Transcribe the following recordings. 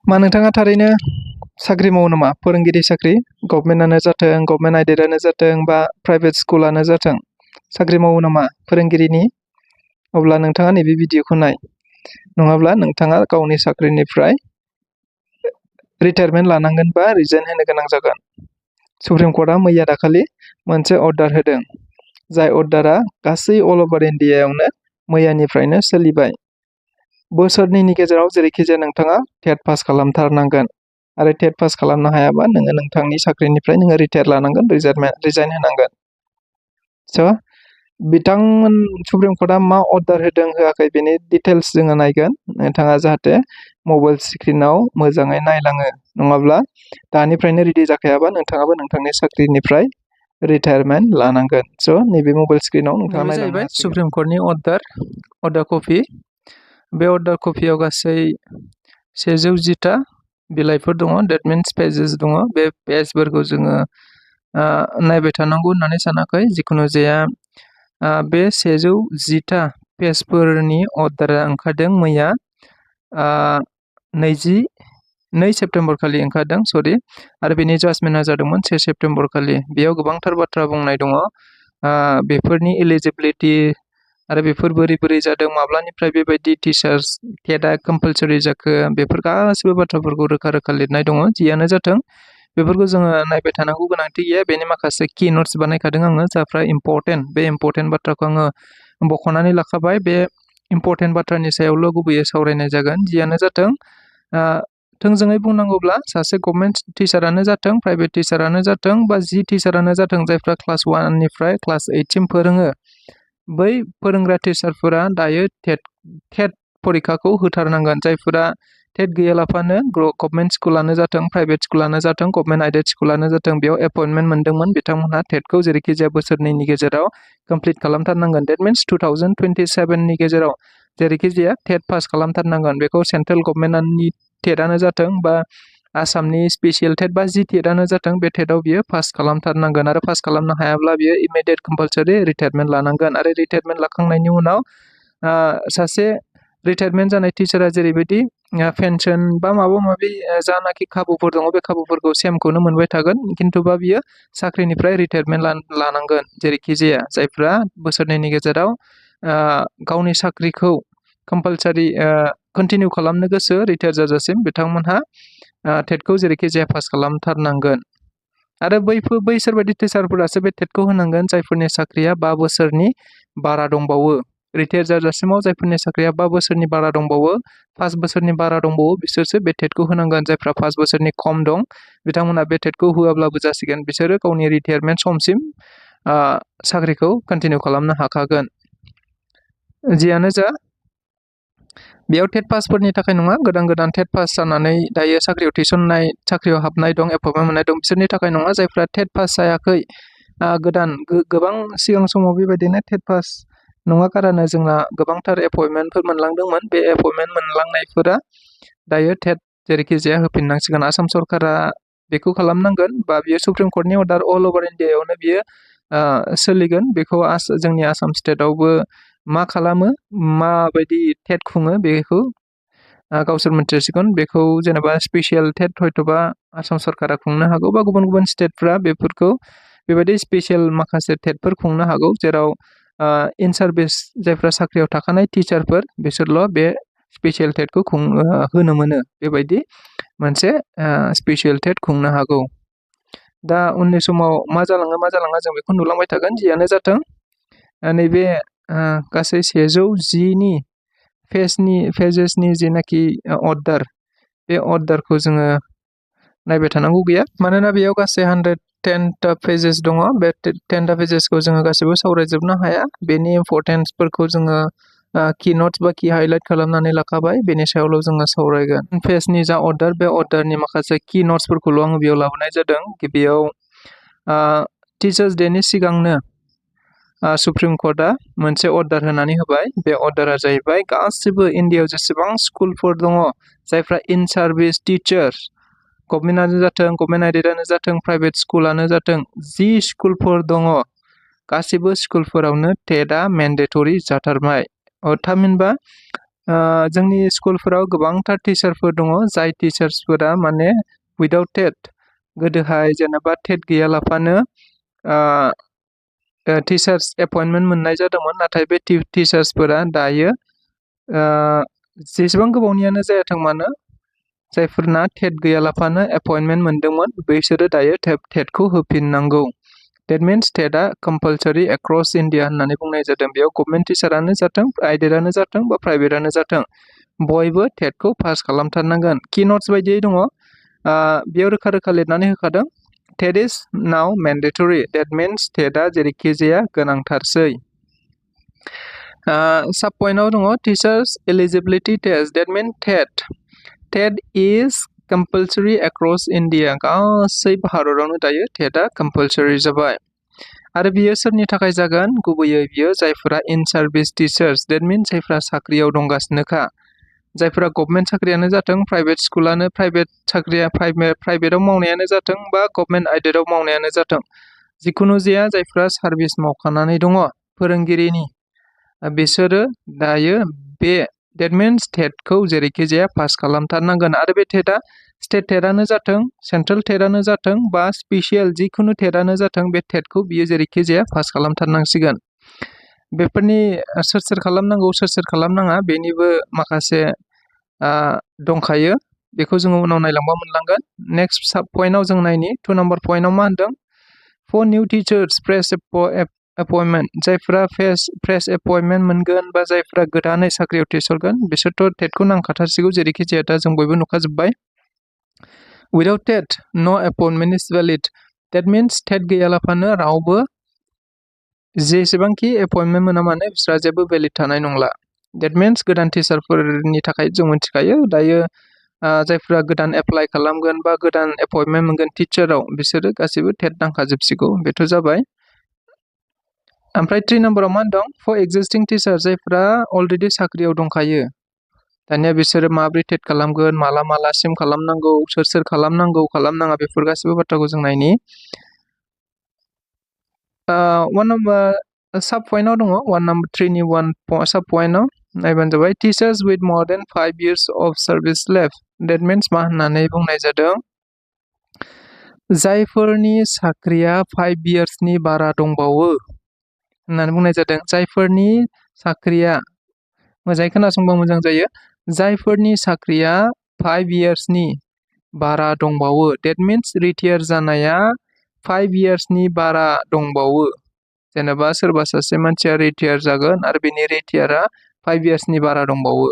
मा नोंथाङा थारैनो साख्रि मावो नामा? फोरोंगिरि साख्रि गभर्नमेन्टआनो जाथों, गभर्नमेन्ट आइडेडआनो जाथों बा प्राइभेट स्कुलानो जाथों साख्रि मावो नामा फोरोंगिरिनि? अब्ला नोंथाङा नैबे भिडिअखौ नाय। नङाब्ला नोंथाङा गावनि साख्रिनिफ्राय रिटायारमेन्ट लानांगोन बा रिजाइन होनो गोनां जागोन। सुप्रिम कर्टआ मैया दाखालि मोनसे अर्डार होदों, जाय अर्डारा गासै अल अभार इन्डियायावनो मैयानिफ्रायनो सोलिबाय। बोसोरनैनि गेजेराव जेरैखिजाया नोंथाङा टेट पास खालामथारनांगोन आरो टेट पास खालामनो हायाबा नोङो नोंथांनि साख्रिनिफ्राय नोङो रिटायार लानांगोन, रिजाइन होनांगोन। स' बिथांमोन सुप्रिम कर्टआ मा अर्डार होदों होआखै बेनि डिटेल्स जोङो नायगोन। नोंथाङा जाहाथे मबाइल स्क्रिनाव मोजाङै नायलाङो, नङाब्ला दानिफ्रायनो रेडि जाखायाबा नोंथाङाबो नोंथांनि साख्रिनिफ्राय रिटायारमेन्ट लानांगोन। स' नैबे मबाइल स्क्रिनाव नोंथाङा नायलांनो हासिगोन। सुप्रिम कर्टनि अर्डार कपि। बे अर्डार कपियाव गासै 110टा बिलाइफोर दङ, डेट मिन्स पेजेस दङ। बे पेजफोरखौ जोङो नायबाय थानांगौ होननानै सानाखै। जिखुनु जाया बे 110टा पेजफोरनि अर्डारा ओंखारदों मैया 22 सेप्तेम्बर खालि ओंखारदों, आरो बेनि जाजमेन्टआ जादोंमोन 1 सेप्तेम्बर खालि। बेयाव गोबांथार बाथ्रा बुंनाय दङ, बेफोरनि एलिजिबिलिटि आरो बेफोर बोरै जादों, माब्लानिफ्राय बेबायदि टिचार्स टेटआ कम्पालसरि जाखो, बेफोर गासिबो बाथ्राफोरखौ रोखा लिरनाय दङ। जियानो जाथों बेफोरखौ जोङो नायबाय थानांगौ गोनांथि गैया। बेनि माखासे की नोट्स बानायखादों आङो, जायफ्रा इम्परटेन्ट। बे इम्परटेन्ट बाथ्राखौ आङो बख'नानै लाखाबाय। बे इम्परटेन्ट बाथ्रानि सायावल' गुबैयै सावरायनाय जागोन। जियानो जाथों थोंजोङै बुंनांगौब्ला सासे गभर्नमेन्ट टिचारानो जाथों, प्राइभेट टिचारानो जाथों बा जि टिचारानो जाथों, जायफ्रा क्लास 1 निफ्राय क्लास 8 सिम फोरोङो, बै फोरोंग्रा टिचारफोरा दायो टेट परिखाखौ होथारनांगोन। जायफोरा टेट गैयालाफानो गभर्नमेन्ट स्कुलानो जाथों, प्राइभेट स्कुलानो जाथों, गभर्नमेन्ट आइडेड स्कुलानो जाथों, बेयाव एपइन्टमेन्ट मोन्दोंमोन, बिथांमोनहा टेटखौ जेरैखिजाया बोसोरनैनि गेजेराव कमप्लिट खालामथारनांगोन। डेट मिन्स 2027नि गेजेराव जेरैखिजाया टेट पास खालामथारनांगोन। बेखौ सेन्ट्रेल गभर्नमेन्टनि टेटआनो जाथों बा आसामनि स्पेसियेल टेट बा जि टेटआनो जाथों, बे टेटआव बियो पास खालामथारनांगोन। आरो पास खालामनो हायाब्ला बियो इमिडियेट कम्पालसरि रिटायारमेन्ट लानांगोन। आरो रिटायारमेन्ट लाखांनायनि उनाव सासे रिटायारमेन्ट जानाय टिचारा जेरैबायदि पेन्सन बा माबा माबि जानाखि खाबुफोर दङ, बे खाबुफोरखौ सेमखौनो मोनबाय थागोन, खिन्थुबा बियो साख्रिनिफ्राय रिटायारमेन्ट लानांगोन जेरैखि जाया। जायफ्रा बोसोरनैनि गेजेराव गावनि साख्रिखौ कम्पालसरि कन्टिनिउ खालामनो गोसो रिटायार जाजासिम, बिथांमोनहा टेटखौ जेरैखि जाया पास खालामथारनांगोन। आरो बैसोर बायदि टिचारफोरासो बे टेटखौ होनांगोन जायफोरनि साख्रिया 5 बोसोरनि बारा दंबावो। रिटायार जाजासिमाव जायफोरनि साख्रिया 5 बोसोरनि बारा दंबावो, 5 बोसोरनि बारा दंबावो, बिसोरसो बे टेटखौ होनांगोन। जायफ्रा 5 बोसोरनि खम दं, बिथांमोना बे टेटखौ होआब्लाबो जासिगोन। बिसोरो गावनि रिटायारमेन्ट समसिम साख्रिखौ कन्टिनिउ खालामनो हाखागोन। जियानो जा, बेयाव टेट पासफोरनि थाखाय नङा, गोदान टेट पास जानानै दायो साख्रियाव थिसननाय, साख्रियाव हाबनाय दं, एपइन्टमेन्ट मोननाय दं, बिसोरनि थाखाय नङा। जायफ्रा टेट पास जायाखै, गोबां सिगां समाव बेबायदिनो टेट पास नङा कारणे जोंना गोबांथार एपइन्टमेन्टफोर मोनलांदोंमोन। बे एपइन्टमेन्ट मोनलांनायफोरा दायो टेट जेरैखि जाया होफिननांसिगोन। आसाम सरकारा बेखौ खालामनांगोन, बा बियो सुप्रिम कर्टनि अर्डार अल अभार इन्डियायावनो बियो सोलिगोन। बेखौ जोंनि आसाम स्टेटआवबो मा खालामो, माबायदि टेट खुङो, बेखौ गावसोर मिन्थिसिगोन। बेखौ जेनेबा स्पेसियेल टेट हयथ'बा आसाम सरकारा खुंनो हागौ, बा गुबुन स्टेटफ्रा बेफोरखौ बेबायदि स्पेसियेल माखासे टेटफोर खुंनो हागौ, जेराव इन सार्भिस जायफ्रा साख्रियाव थाखानाय टिचारफोर, बिसोरल' बे स्पेसियेल टेटखौ होनो मोनो। बेबायदि मोनसे स्पेसियेल टेट खुंनो हागौ। दा उननि समाव मा जालाङा जों बेखौ नुलांबाय थागोन। जियानो जाथों, नैबे गासै 110नि पेजेसनि जिनाखि अर्डार, बे अर्डारखौ जोङो नायबाय थानांगौ गैया, मानोना बेयाव गासै 110टा पेजेस दङ। बे 10टा पेजेसखौ जोङो गासैबो सावरायजोबनो हाया। बेनि इम्परटेन्सफोरखौ जोङो की नोट्स बा की हाइलाइट खालामनानै लाखाबाय, बेनि सायावल' जोङो सावरायगोन। पेजनि जा अर्डार, बे अर्डारनि माखासे की नोट्सफोरखौल' आङो बेयाव लाबोनाय जादों। गिबियाव टिचार्स डेनि सिगांनो सुप्रिम कर्टआ मोनसे अर्डार होनानै होबाय। बे अर्डारा जाहैबाय गासिबो इन्डियायाव जेसेबां स्कुलफोर दङ, जायफ्रा इन सार्भिस टिचार्स, गभर्नमेन्टआनो जाथों, गभर्नमेन्ट आइडेडआनो जाथों, प्राइभेट स्कुलानो जाथों, जि स्कुलफोर दङ, गासिबो स्कुलफोरावनो टेटआ मेन्डेटरि जाथारबाय। थामहिनबा जोंनि स्कुलफोराव गोबांथार टिचारफोर दङ जाय टिचार्सफोरा माने उइदाउट टेट गोदोहाय जेनेबा टेट गैयालाफानो टिचार्स एपइन्टमेन्ट मोननाय जादोंमोन नाथाय बे टिचार्सफोरा दायो जेसेबां गोबावनियानो जायाथों मानो जायफोरना टेट गैयालाफानो एपइन्टमेन्ट मोनदोंमोन बैसोरो दायो टेटखौ होफिननांगौ That means TET compulsory across India होननानै बुंनाय जादों बेयाव गभर्नमेन्ट टिचारानो जाथों आइडेडानो जाथों बा प्राइभेटानो जाथों बयबो टेटखौ पास खालामथारनांगोन की नोट्स बायदियै दङ बेयाव रोखा रोखा लिरनानै होखादों TET is now mandatory that means TET जेरैखि जाया गोनांथारसै साब पइन्टआव दङ teachers eligibility test that means TET is compulsory across India गासै भारतावनो दायो टेटआ कम्पालसरि जाबाय आरो बियो सोरनि थाखाय जागोन गुबैयै बियो जायफोरा इन सार्भिस टिचार्स that means जायफोरा साख्रियाव दंगासिनोखा जायफोरा गभर्नमेन्ट साख्रियानो जाथों प्राइभेट स्कुलानो प्राइभेट साख्रिया प्राइभेटाव मावनायानो जाथों बा गभर्नमेन्ट आइडेडाव मावनायानो जाथों जिखुनु जाया जायफोरा सार्भिस मावखानानै दङ फोरोंगिरिनि बिसोरो दायो बे That means टेटखौ जेरैखि जाया पास खालामथारनांगोन आरो बे टेटआ स्टेट टेटआनो जाथों सेन्ट्रेल टेटआनो जाथों बा स्पेसियेल जिखुनु टेटआनो जाथों बे टेटखौ बियो जेरैखि जाया पास खालामथारनांसिगोन बेफोरनि सोर खालामनांगौ सोर खालामनाङा बेनिबो माखासे दंखायो बेखौ जोङो उनाव नायलांबा मोनलांगोन नेक्स्ट साब पइन्टआव जों नायनि 2 नम्बर पइन्टआव मा होनदों for new teachers fresh appointment जायफोरा फ्रेश एपइन्टमेन्ट मोनगोन बा जायफोरा गोदानै साख्रियाव थिसनगोन बिसोरथ' टेटखौ नांखाथारसिगौ जेरैखि जाया दा जों बयबो नुखाजोब्बाय Without TET no appointment is valid that means टेट गैयालाफानो रावबो जेसेबांखि एपइन्टमेन्ट मोना मानो बिसोरहा जेबो भेलिड थानाय नंला that means गोदान टिचारफोरनि थाखाय जों मिथिखायो दायो जायफोरा गोदान एप्लाइ खालामगोन बा गोदान एपइन्टमेन्ट मोनगोन टिचाराव बिसोरो गासैबो टेट नांखाजोबसिगौ बेथ' जाबाय ओमफ्राय 3 नम्बराव मा दं फर एक्जिस्टिं टिचार जायफोरा अलरेडि साख्रियाव दंखायो दानिया बिसोरो माब्रै टेट खालामगोन मालासिम खालामनांगौ सोर खालामनांगौ खालामनाङा बेफोर गासैबो बाथ्राखौ जों नायनि 1 नम्बर साब पइन्टआव दङ 1 नम्बर 3 नि 1 साब पइन्टआव नायबानो जाबाय teachers with more than 5 years of service left that means मा होननानै बुंनाय जादों जायफोरनि साख्रिया 5 yearsनि बारा दंबावो होननानै बुंनाय जादों जायफोरनि साख्रिया मोजाङै खोनासंबा मोजां जायो जायफोरनि साख्रिया 5 yearsनि बारा दंबावो that means रिटायार जानाया 5 yearsनि बारा दंबावो जेनेबा सोरबा सासे मानसिया रिटायार जागोन आरो बेनि रिटायारा 5 yearsनि बारा दंबावो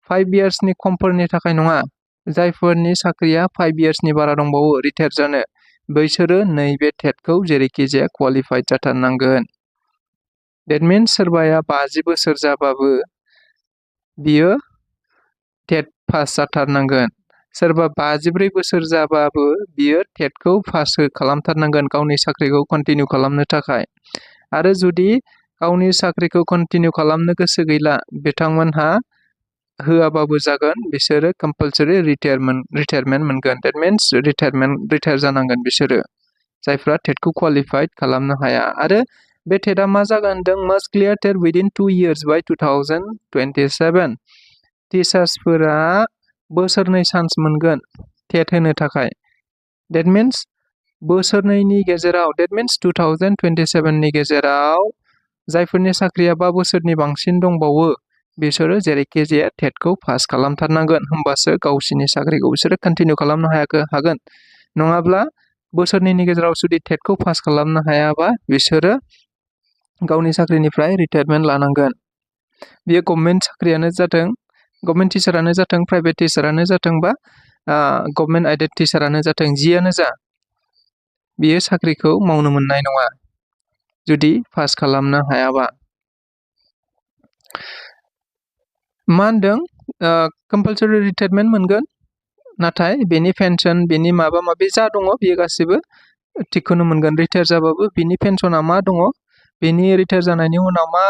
5 yearsनि खमफोरनि थाखाय नङा जायफोरनि साख्रिया 5 yearsनि बारा दंबावो रिटायार जानो बैसोरो नैबे टेटखौ जेरैखि जाया क्वालिफाइड जाथारनांगोन that means सोरबाया 50 बोसोर जाबाबो बियो टेट पास जाथारनांगोन सोरबा 54 बोसोर जाबाबो बियो टेटखौ पास खालामथारनांगोन गावनि साख्रिखौ कन्टिनिउ खालामनो थाखाय आरो जुदि गावनि साख्रिखौ कन्टिनिउ खालामनो गोसो गैला बिथांमोनहा होआबाबो जागोन बिसोरो कम्पालसरि रिटायारमेन्ट मोनगोन that means रिटायार जानांगोन बिसोरो जायफ्रा टेटखौ क्वालिफाइड खालामनो हाया आरो बे टेटआ मा जागोन होनदों must clear TET within 2 years by 2027 टिचार्सफोरा बोसोरनै चान्स मोनगोन टेट होनो थाखाय that means बोसोरनैनि गेजेराव that means 2027 नि गेजेराव जायफोरनि साख्रिया 5 बोसोरनि बांसिन दंबावो बिसोरो जेरैखि जाया टेटखौ पास खालामथारनांगोन होमबासो गावसिनि साख्रिखौ बिसोरो कन्टिनिउ खालामनो हागोन नङाब्ला बोसोरनैनि गेजेराव जुदि टेटखौ पास खालामनो हायाबा बिसोरो गावनि साख्रिनिफ्राय रिटायारमेन्ट लानांगोन बियो गभर्नमेन्ट साख्रियानो जाथों गभर्नमेन्ट टिचारानो जाथों प्राइभेट टिचारानो जाथों बा गभर्नमेन्ट आइडेड टिचारानो जाथों जियानो जा बियो साख्रिखौ मावनो मोननाय नङा जुदि पास खालामनो हायाबा मा होनदों कम्पालसरि रिटायारमेन्ट मोनगोन नाथाय बेनि पेन्सन बेनि माबा माबि जा दङ बियो गासिबो थिगखौनो मोनगोन रिटायार जाबाबो बिनि पेन्सना मा दङ बेनि रिटायार जानायनि उनाव मा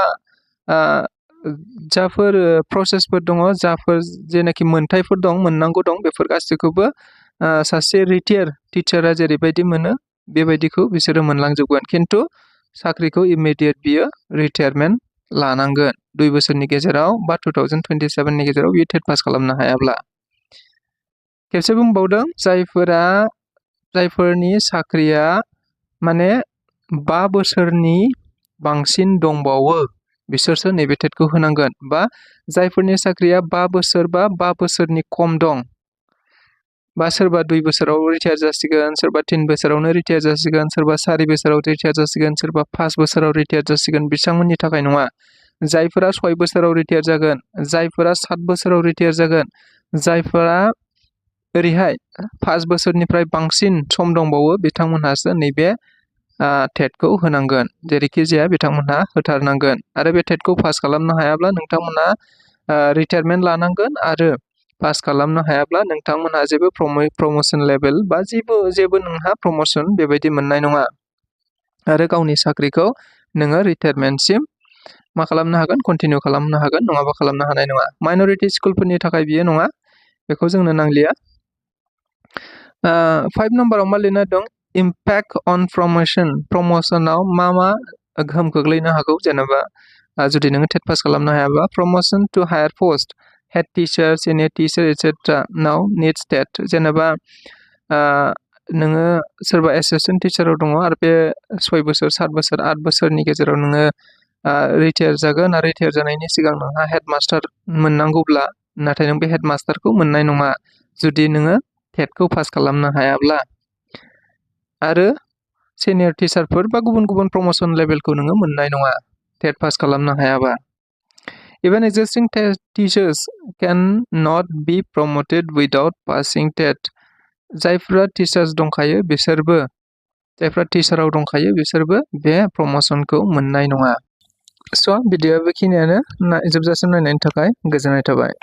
जाफोर प्रसेसफोर दङ जाफोर जेनाखि मोनथायफोर दं मोननांगौ दं बेफोर गासैखौबो सासे रिटायार टिचारा जेरैबायदि मोनो बेबायदिखौ बिसोरो मोनलांजोबगोन खिन्थु साख्रिखौ इमिडियेट बियो रिटायारमेन्ट लानांगोन 2 बोसोरनि गेजेराव बा 2027 नि गेजेराव बियो टेट पास खालामनो हायाब्ला। खेबसे बुंबावदों जायफोरनि साख्रिया माने 5 बोसोरनि बांसिन दंबावो बिसोरसो नैबे टेटखौ होनांगोन, बा जायफोरनि साख्रिया 5 बोसोर बा 5 बोसोरनि खम दं, बा सोरबा 2 बोसोराव रिटायार जासिगोन, सोरबा 3 बोसोरावनो रिटायार जासिगोन, सोरबा 4 बोसोराव रिटायार जासिगोन, सोरबा 5 बोसोराव रिटायार जासिगोन, बिथांमोननि थाखाय नङा। जायफोरा 6 बोसोराव रिटायार जागोन, जायफोरा 7 बोसोराव रिटायार जागोन, जायफोरा ओरैहाय 5 बोसोरनिफ्राय बांसिन सम दंबावो, बिथांमोनहासो नैबे टेटखौ होनांगोन। जेरैखि जाया बिथांमोनहा होथारनांगोन। आरो बे टेटखौ पास खालामनो हायाब्ला नोंथांमोनहा रिटायारमेन्ट लानांगोन, आरो पास खालामनो हायाब्ला नोंथांमोनहा जेबो प्रमोशन लेभेल बा जेबो नोंहा प्रमोशन बेबायदि मोननाय नङा। आरो गावनि साख्रिखौ नोङो रिटायारमेन्टसिम मा खालामनो हागोन, कन्टिनिउ खालामनो हागोन, नङाबा खालामनो हानाय नङा। माइन'रिटि स्कुलफोरनि थाखाय बियो नङा, बेखौ जोंनो नांलिया। 5 नम्बराव मा लिरना दं, इम्पेक्ट अन प्रमोशनाव मा गोहोम खोख्लैनो हागौ। जेनेबा जुदि नोङो टेट पास खालामनो हायाबा, promotion to higher post, head teacher, senior teacher etcetera now needs TET. जेनेबा नोङो सोरबा एसिस्टेन्ट टिचाराव दङ, आरो बे 6 बोसोर, 7 बोसोर, 8 बोसोरनि गेजेराव नोङो रिटायार जागोन, आरो रिटायार जानायनि सिगां नोंहा हेडमास्टार मोननांगौब्ला, नाथाय नों बे हेडमास्टारखौ मोननाय नङा जुदि नोङो टेटखौ पास खालामनो हायाब्ला। आरो सिनियर टिचारफोर बा गुबुन प्रमोशन लेभेलखौ नोङो मोननाय नङा टेट पास खालामनो हायाबा। Even existing teachers can not be promoted without passing TET. जायफ्रा टिचार्स दंखायो बिसोरबो, जायफ्रा टिचाराव दंखायो बिसोरबो बे प्रमोशनखौ मोननाय नङा। स' भिडिअ'आ बेखिनियानो। जोबजासिम नायनायनि थाखाय गोजोननाय थाबाय।